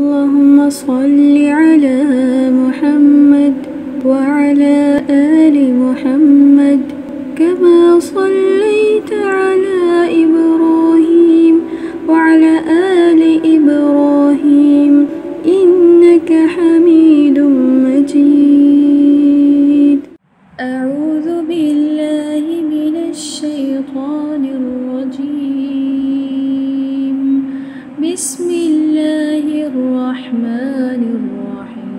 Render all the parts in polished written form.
अल्लाहुम्मा सल्लि अला मुहम्मद व अला आलि मुहम्मद कमा सल्लैत अला इब्राहीम व अला आलि इब्राहीम इन्नका हमीदुम मजीद। अऊज़ु बिल्लाहि मिनश शैतानिर रजीम। बिस्मिल्लाहिर रहमानिर रहीम।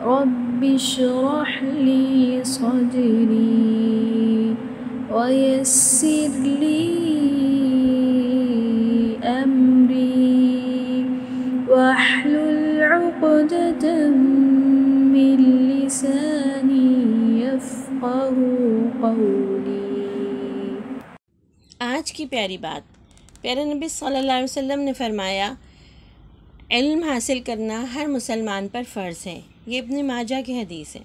रब्बि इश्रह ली सदरी व यस्सिर ली अमरी वहलुल उक़दतम मिन लिसानी यफ़क़हू क़ौली। आज की प्यारी बात, प्यारे नबी सल्लल्लाहु अलैहि वसल्लम ने फरमाया, इल्म हासिल करना हर मुसलमान पर फ़र्ज़ है। ये इब्न माजा की हदीस है।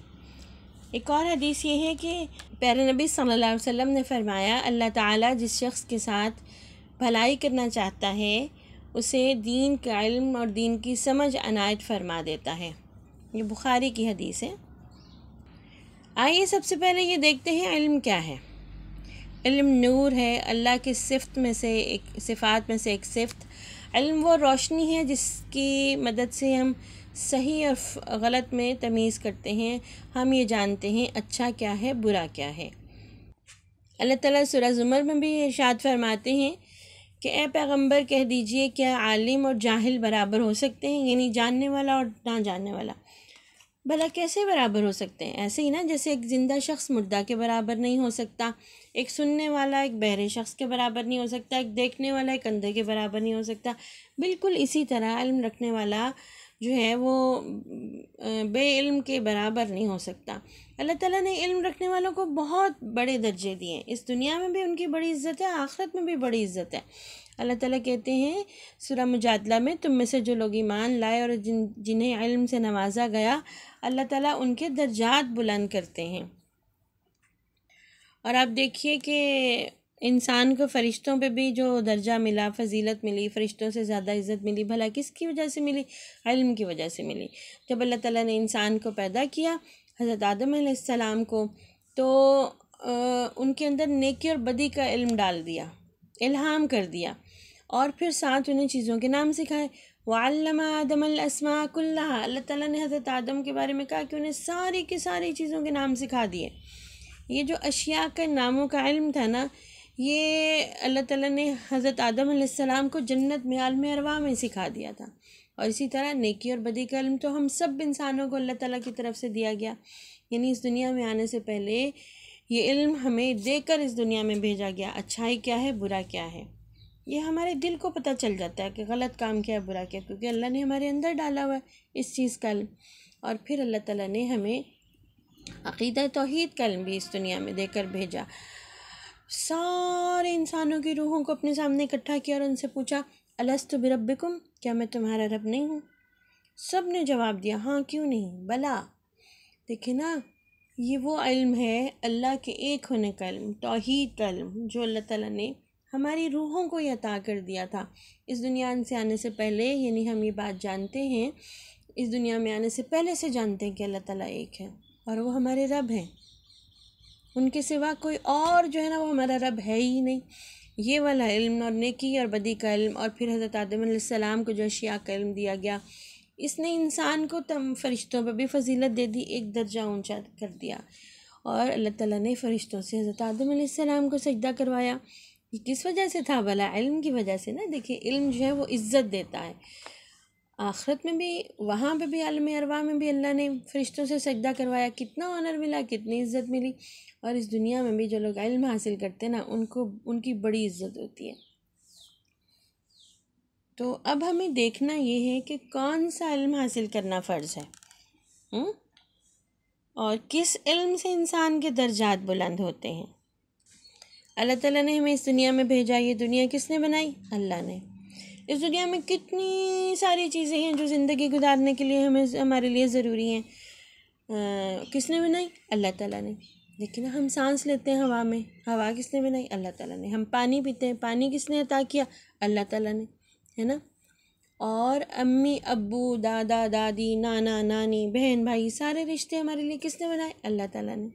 एक और हदीस ये है कि प्यारे नबी सल्लल्लाहु अलैहि वसल्लम ने फरमाया, अल्लाह ताला जिस शख्स के साथ भलाई करना चाहता है उसे दीन का इल्म और दीन की समझ अनायत फरमा देता है। ये बुखारी की हदीस है। आइए सबसे पहले ये देखते हैं इल्म क्या है। इल्म नूर है, अल्लाह की सिफ़त में से एक सिफ़ात में से एक सिफ़त। इल्म वो रोशनी है जिसकी मदद से हम सही और गलत में तमीज़ करते हैं। हम ये जानते हैं अच्छा क्या है, बुरा क्या है। अल्लाह ताला सूरह ज़ुमर में भी इरशाद फरमाते हैं कि ए पैगंबर कह दीजिए, क्या आलिम और जाहिल बराबर हो सकते हैं, यानी जानने वाला और ना जानने वाला। भला कैसे बराबर हो सकते हैं? ऐसे ही ना, जैसे एक ज़िंदा शख्स मुर्दा के बराबर नहीं हो सकता, एक सुनने वाला एक बहरे शख्स के बराबर नहीं हो सकता, एक देखने वाला एक अंधे के बराबर नहीं हो सकता। बिल्कुल इसी तरह इल्म रखने वाला जो है वो बेइल्म के बराबर नहीं हो सकता। अल्लाह ताला ने इल्म रखने वालों को बहुत बड़े दर्जे दिए हैं। इस दुनिया में भी उनकी बड़ी इज़्ज़त है, आखिरत में भी बड़ी इज़्ज़त है। अल्लाह ताला कहते हैं सूरह मुजादला में, तुम में से जो लोग ईमान लाए और जिन्हें इल्म से नवाजा गया, अल्लाह ताला उनके दर्जात बुलंद करते हैं। और आप देखिए कि इंसान को फ़रिश्तों पे भी जो दर्जा मिला, फ़जीलत मिली, फ़रिश्तों से ज़्यादा इज़्ज़त मिली, भला किसकी वजह से मिली? इल्म की वजह से मिली। जब अल्लाह ताला ने इंसान को पैदा किया, हज़रत आदम अलैहिस्सलाम को, तो उनके अंदर नेकी और बदी का इल्म डाल दिया, इल्हाम कर दिया, और फिर साथ उन्हें चीज़ों के नाम सिखाए। वअल्लमा आदमल अस्मा कुल्लहा, अल्लाह ताला ने हज़रत आदम के बारे में कहा कि उन्हें सारी की सारी चीज़ों के नाम सिखा दिए। ये जो अशिया के नामों का इल्म था ना, ये अल्लाह ताला ने हज़रत आदम अलैहिस्सलाम को जन्नत में आलम अरवाह में सिखा दिया था। और इसी तरह नेकी और बदी का इल्म तो हम सब इंसानों को अल्लाह ताला की तरफ से दिया गया। यानी इस दुनिया में आने से पहले ये इल्म हमें देकर इस दुनिया में भेजा गया। अच्छाई क्या है, बुरा क्या है, ये हमारे दिल को पता चल जाता है कि गलत काम क्या है, बुरा क्या है, क्योंकि अल्लाह ने हमारे अंदर डाला हुआ है इस चीज़ का इल्म। और फिर अल्लाह ताला ने हमें अक़ीदा तौहीद का इल्म भी इस दुनिया में देकर भेजा। सारे इंसानों की रूहों को अपने सामने इकट्ठा किया और उनसे पूछा, अलस्तु बिरब्बिकुम, क्या मैं तुम्हारा रब नहीं हूँ? सब ने जवाब दिया, हाँ क्यों नहीं, बला। देखिए ना, ये वो इल्म है अल्लाह के एक होने का इल्म, तौहीद का इल्म, जो अल्लाह ताला ने हमारी रूहों को ये अता कर दिया था इस दुनिया से आने से पहले। यानी हम ये बात जानते हैं, इस दुनिया में आने से पहले से जानते हैं कि अल्लाह ताला एक है और वो हमारे रब हैं। उनके सिवा कोई और जो है ना, वो हमारा रब है ही नहीं। ये वाला इल्म और नेकी और बदी का इल्म, और फिर हज़रत आदम अलैहिस्सलाम को जो अशिया का इल्म दिया गया, इसने इंसान को फ़रिश्तों पर भी फजीलत दे दी, एक दर्जा ऊंचा कर दिया। और अल्लाह ताला ने फ़रिश्तों से हज़रत आदम अलैहिस्सलाम को सजदा करवाया। ये किस वजह से था? भला इल्म की वजह से ना। देखिए, इल्म जो है वो इज़्ज़त देता है। आखिरत में भी, वहाँ पे भी, आलम अरवाह में भी अल्लाह ने फ़रिश्तों से सजदा करवाया, कितना ऑनर मिला, कितनी इज़्ज़त मिली। और इस दुनिया में भी जो लोग इल्म हासिल करते हैं ना, उनको उनकी बड़ी इज़्ज़त होती है। तो अब हमें देखना ये है कि कौन सा इल्म हासिल करना फ़र्ज़ है, और किस इल्म से इंसान के दर्जात बुलंद होते हैं। अल्लाह ताला ने हमें इस दुनिया में भेजा। ये दुनिया किसने बनाई? अल्लाह ने। इस दुनिया में कितनी सारी चीज़ें हैं जो ज़िंदगी गुजारने के लिए हमारे लिए ज़रूरी हैं। किसने बनाई? अल्लाह ताला ने। देखिए ना, हम सांस लेते हैं हवा में, हवा किसने बनाई? अल्लाह ताला ने। हम पानी पीते हैं, पानी किसने अता किया? अल्लाह ताला ने, है ना। और अम्मी अब्बू दादा दादी नाना नानी बहन भाई सारे रिश्ते हमारे लिए किसने बनाए? अल्लाह ताला ने।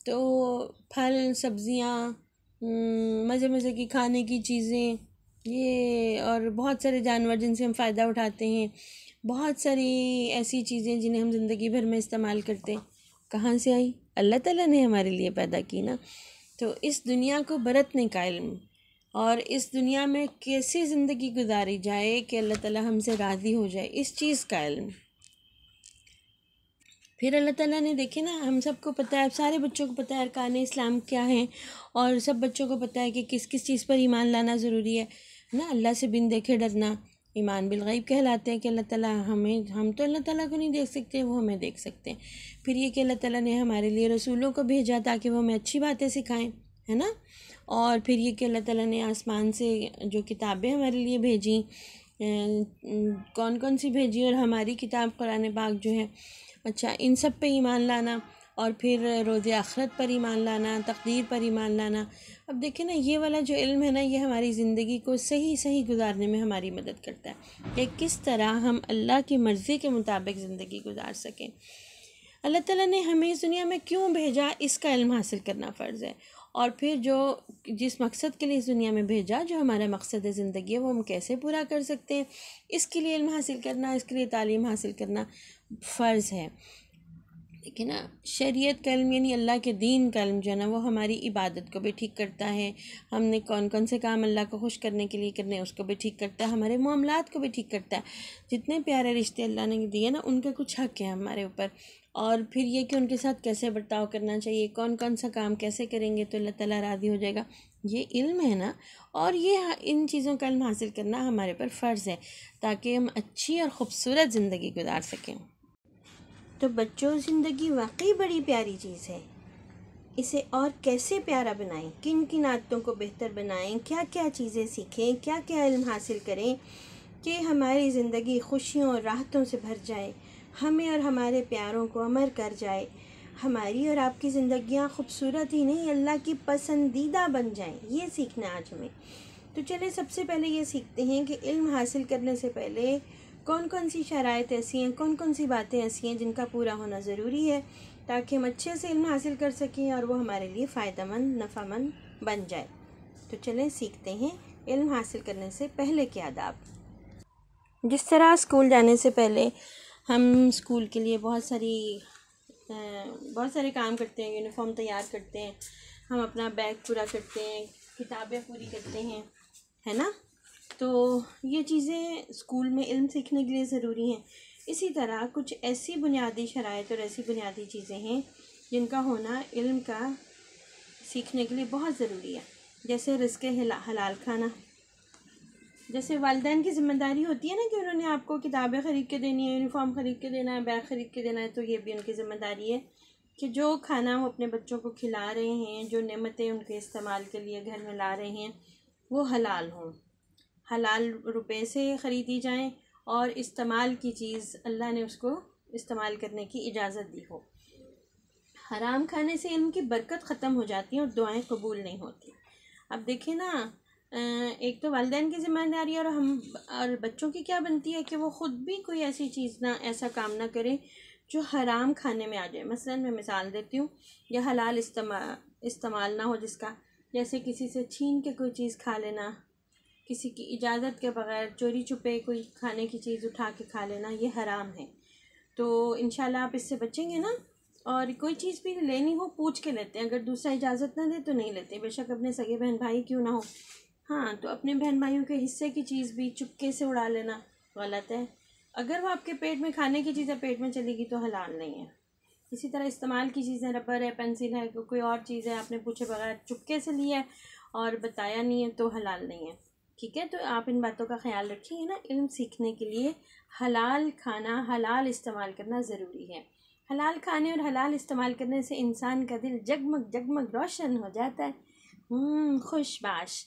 तो फल सब्ज़ियाँ, मज़े मज़े की खाने की चीज़ें, ये और बहुत सारे जानवर जिनसे हम फ़ायदा उठाते हैं, बहुत सारी ऐसी चीज़ें जिन्हें हम ज़िंदगी भर में इस्तेमाल करते हैं, कहाँ से आई? अल्लाह ताला ने हमारे लिए पैदा की ना। तो इस दुनिया को बरतने का इल्म और इस दुनिया में कैसे ज़िंदगी गुजारी जाए कि अल्लाह ताला हमसे राज़ी हो जाए, इस चीज़ का इल्म। फिर अल्लाह ताला ने, देखे ना, हम सबको पता है, सारे बच्चों को पता है अरकान इस्लाम क्या है, और सब बच्चों को पता है कि किस किस चीज़ पर ईमान लाना ज़रूरी है ना। अल्लाह से बिन देखे डरना ईमान बिल गैब कहलाते हैं कि अल्लाह ताला हम तो अल्लाह ताला को नहीं देख सकते, वो हमें देख सकते हैं। फिर ये कि अल्लाह ताला ने हमारे लिए रसूलों को भेजा ताकि वो हमें अच्छी बातें सिखाएं, है ना। और फिर ये कि अल्लाह ताला ने आसमान से जो किताबें हमारे लिए भेजी, कौन कौन सी भेजी, और हमारी किताब कुरान पाक जो है, अच्छा, इन सब पे ईमान लाना, और फिर रोज़े आखिरत पर ईमान लाना, तकदीर पर ईमान लाना। अब देखें ना, ये वाला जो इल्म है ना, ये हमारी ज़िंदगी को सही सही गुजारने में हमारी मदद करता है कि किस तरह हम अल्लाह की मर्ज़ी के मुताबिक ज़िंदगी गुजार सकें। अल्लाह ताला ने हमें इस दुनिया में क्यों भेजा, इसका इल्म हासिल करना फ़र्ज़ है। और फिर जो जिस मकसद के लिए इस दुनिया में भेजा, जो हमारा मकसद है ज़िंदगी है, वो हम कैसे पूरा कर सकते हैं, इसके लिए इल्म हासिल करना, इसके लिए तालीम हासिल करना फ़र्ज़ है। देखिए ना, शरीयत का इल्म यानी अल्लाह के दीन का इल्म जो है ना, वो हमारी इबादत को भी ठीक करता है। हमने कौन कौन से काम अल्लाह को खुश करने के लिए करने हैं, उसको भी ठीक करता है। हमारे मामलात को भी ठीक करता है। जितने प्यारे रिश्ते अल्लाह ने दिए ना, उनका कुछ हक़ है हमारे ऊपर। और फिर ये कि उनके साथ कैसे बर्ताव करना चाहिए, कौन कौन सा काम कैसे करेंगे तो अल्लाह ताला राज़ी हो जाएगा, ये इल्म है ना। और ये इन चीज़ों का इल्म हासिल करना हमारे पर फ़र्ज़ है ताकि हम अच्छी और ख़ूबसूरत ज़िंदगी गुजार सकें। तो बच्चों, ज़िंदगी वाकई बड़ी प्यारी चीज़ है। इसे और कैसे प्यारा बनाएं, किन किन आदतों को बेहतर बनाएं, क्या क्या चीज़ें सीखें, क्या क्या इल्म हासिल करें कि हमारी ज़िंदगी खुशियों और राहतों से भर जाए, हमें और हमारे प्यारों को अमर कर जाए, हमारी और आपकी ज़िंदगियाँ खूबसूरत ही नहीं, अल्लाह की पसंदीदा बन जाएं। ये सीखना आज हमें। तो चलिए, सबसे पहले ये सीखते हैं कि इल्म हासिल करने से पहले कौन कौन सी शराइत ऐसी हैं, कौन कौन सी बातें ऐसी हैं जिनका पूरा होना ज़रूरी है ताकि हम अच्छे से इल्म हासिल कर सकें और वो हमारे लिए फ़ायदेमंद नफ़ामंद बन जाए। तो चलें सीखते हैं इल्म हासिल करने से पहले के आदाब। जिस तरह स्कूल जाने से पहले हम स्कूल के लिए बहुत सारे काम करते हैं, यूनिफॉर्म तैयार करते हैं, हम अपना बैग पूरा करते हैं, किताबें पूरी करते हैं, है ना। तो ये चीज़ें स्कूल में इल्म सीखने के लिए ज़रूरी हैं। इसी तरह कुछ ऐसी बुनियादी शराइत और ऐसी बुनियादी चीज़ें हैं जिनका होना इल्म का सीखने के लिए बहुत ज़रूरी है। जैसे रिज़्क़ हलाल खाना। जैसे वालिदैन की ज़िम्मेदारी होती है ना कि उन्होंने आपको किताबें ख़रीद के देनी है, यूनिफॉर्म ख़रीद के देना है, बैग ख़रीद के देना है, तो ये भी उनकी ज़िम्मेदारी है कि जो खाना वो अपने बच्चों को खिला रहे हैं, जो नेमतें उनके इस्तेमाल के लिए घर में ला रहे हैं, वो हलाल हों, हलाल रुपए से ख़रीदी जाएं, और इस्तेमाल की चीज़ अल्लाह ने उसको इस्तेमाल करने की इजाज़त दी हो। हराम खाने से इनकी बरकत ख़त्म हो जाती है और दुआएं कबूल नहीं होती। अब देखें ना, एक तो वालिदैन की ज़िम्मेदारी और बच्चों की क्या बनती है कि वो ख़ुद भी कोई ऐसी चीज़ ना, ऐसा काम ना करें जो हराम खाने में आ जाए। मसलन मैं मिसाल देती हूँ, या हलाल इस्तेमाल ना हो जिसका, जैसे किसी से छीन के कोई चीज़ खा लेना, किसी की इजाज़त के बग़ैर चोरी छुपे कोई खाने की चीज़ उठा के खा लेना, ये हराम है। तो इंशाल्लाह आप इससे बचेंगे ना। और कोई चीज़ भी लेनी हो पूछ के लेते हैं, अगर दूसरा इजाज़त ना दे तो नहीं लेते, बेशक अपने सगे बहन भाई क्यों ना हो। हाँ, तो अपने बहन भाइयों के हिस्से की चीज़ भी चुपके से उड़ा लेना गलत है। अगर वो आपके पेट में खाने की चीज़ें पेट में चलेगी तो हलाल नहीं है। इसी तरह इस्तेमाल की चीज़ें, रबर है, पेंसिल है, कोई और चीज़ है, आपने पूछे बगैर चुपके से लिया है और बताया नहीं है तो हलाल नहीं है। ठीक है, तो आप इन बातों का ख्याल रखिए ना। इल्म सीखने के लिए हलाल खाना, हलाल इस्तेमाल करना ज़रूरी है। हलाल खाने और हलाल इस्तेमाल करने से इंसान का दिल जगमग जगमग रोशन हो जाता है, खुशबाश।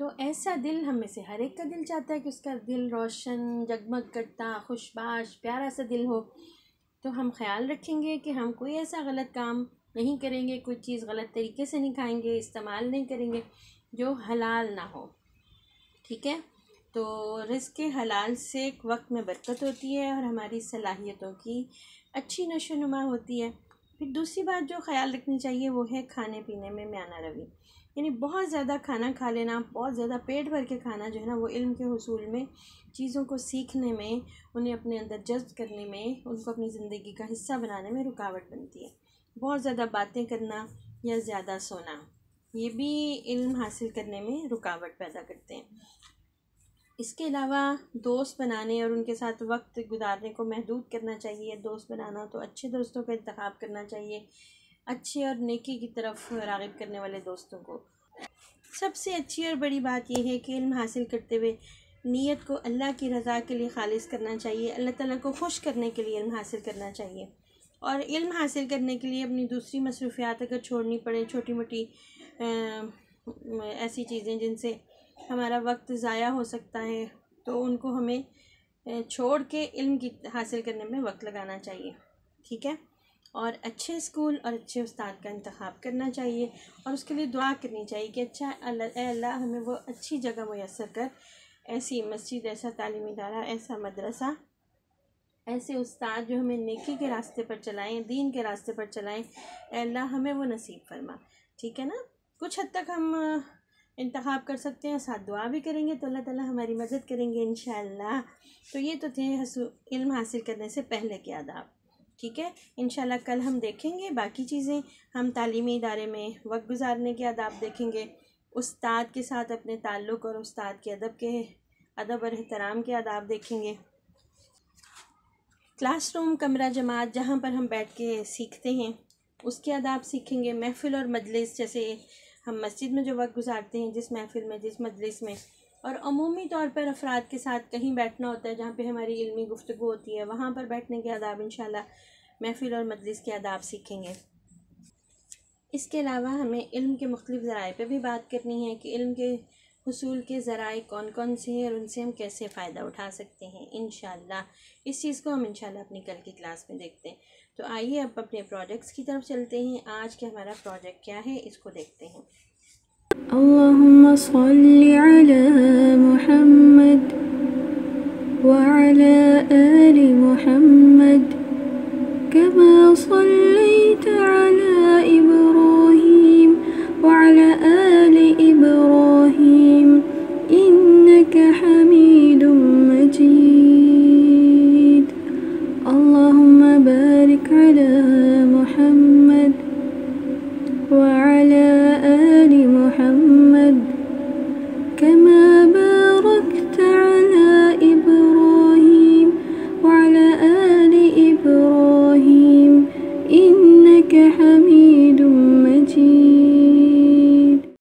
तो ऐसा दिल हम में से हर एक का दिल चाहता है कि उसका दिल रोशन, जगमग करता, खुशबाश, प्यारा सा दिल हो। तो हम ख्याल रखेंगे कि हम कोई ऐसा गलत काम नहीं करेंगे, कोई चीज़ गलत तरीके से नहीं खाएंगे, इस्तेमाल नहीं करेंगे जो हलाल ना हो। ठीक है, तो रिज़्क़ के हलाल से वक्त में बरकत होती है और हमारी सलाहियतों की अच्छी नशोनुमा होती है। फिर दूसरी बात जो ख्याल रखनी चाहिए वो है खाने पीने में म्याना रवि, यानी बहुत ज़्यादा खाना खा लेना, बहुत ज़्यादा पेट भर के खाना जो है ना, वो इल्म के हुसूल में, चीज़ों को सीखने में, उन्हें अपने अंदर जज्ब करने में, उनको अपनी ज़िंदगी का हिस्सा बनाने में रुकावट बनती है। बहुत ज़्यादा बातें करना या ज़्यादा सोना, ये भी इल्म हासिल करने में रुकावट पैदा करते हैं। इसके अलावा दोस्त बनाने और उनके साथ वक्त गुजारने को महदूद करना चाहिए। दोस्त बनाना तो अच्छे दोस्तों का इंतखाब करना चाहिए, अच्छे और नेकी की तरफ राग़िब करने वाले दोस्तों को। सबसे अच्छी और बड़ी बात यह है कि इल्म हासिल करते हुए नीयत को अल्लाह की रज़ा के लिए खालिस करना चाहिए, अल्लाह ताला को खुश करने के लिए इल्म हासिल करना चाहिए। और इल्म हासिल करने के लिए अपनी दूसरी मसरूफ़ियात अगर छोड़नी पड़े, छोटी मोटी ऐसी चीज़ें जिनसे हमारा वक्त ज़ाया हो सकता है, तो उनको हमें छोड़ के इल्म की हासिल करने में वक्त लगाना चाहिए, ठीक है। और अच्छे स्कूल और अच्छे उस्ताद का इंतखाब करना चाहिए और उसके लिए दुआ करनी चाहिए कि अच्छा अल्लाह हमें वो अच्छी जगह मुयस्सर कर, ऐसी मस्जिद, ऐसा तालीमी इदारा, ऐसा मदरसा, ऐसे उस्ताद जो हमें नेकी के रास्ते पर चलाएं, दीन के रास्ते पर चलाएं। अल्लाह हमें वो नसीब फरमा, ठीक है ना। कुछ हद तक हम इंतखाब कर सकते हैं, साथ दुआ भी करेंगे तो अल्लाह ताला हमारी मदद करेंगे इंशाअल्लाह। तो ये तो थे इल्म हासिल करने से पहले के आदाब, ठीक है। इंशाअल्लाह कल हम देखेंगे बाकी चीज़ें। हम तालीमी इदारे में वक्त गुजारने के आदाब देखेंगे, उस्ताद के साथ अपने ताल्लुक़ और उस्ताद के अदब और एहतराम के आदाब देखेंगे। क्लासरूम, कमरा जमात जहाँ पर हम बैठ के सीखते हैं, उसके आदाब सीखेंगे। महफ़िल और मजलिस, जैसे हम मस्जिद में जो वक्त गुजारते हैं, जिस महफ़िल में, जिस मजलिस में, और अमूमी तौर पर अफराद के साथ कहीं बैठना होता है जहाँ पे हमारी इल्मी गुफ्तगू होती है, वहाँ पर बैठने के आदाब इंशाअल्लाह महफ़िल और मजलिस के आदाब सीखेंगे। इसके अलावा हमें इल्म के मुख्तलिफ़ ज़राए पे भी बात करनी है कि इल्म के हुसूल के ज़राए कौन कौन से हैं और उनसे हम कैसे फ़ायदा उठा सकते हैं इंशाअल्लाह। इस चीज़ को हम इंशाअल्लाह अपनी कल की क्लास में देखते हैं। तो आइए अब अपने प्रोजेक्ट्स की तरफ चलते हैं। आज के हमारा प्रोजेक्ट क्या है, इसको देखते हैं। अल्लाहुम्मा सल्ली अला मुहम्मद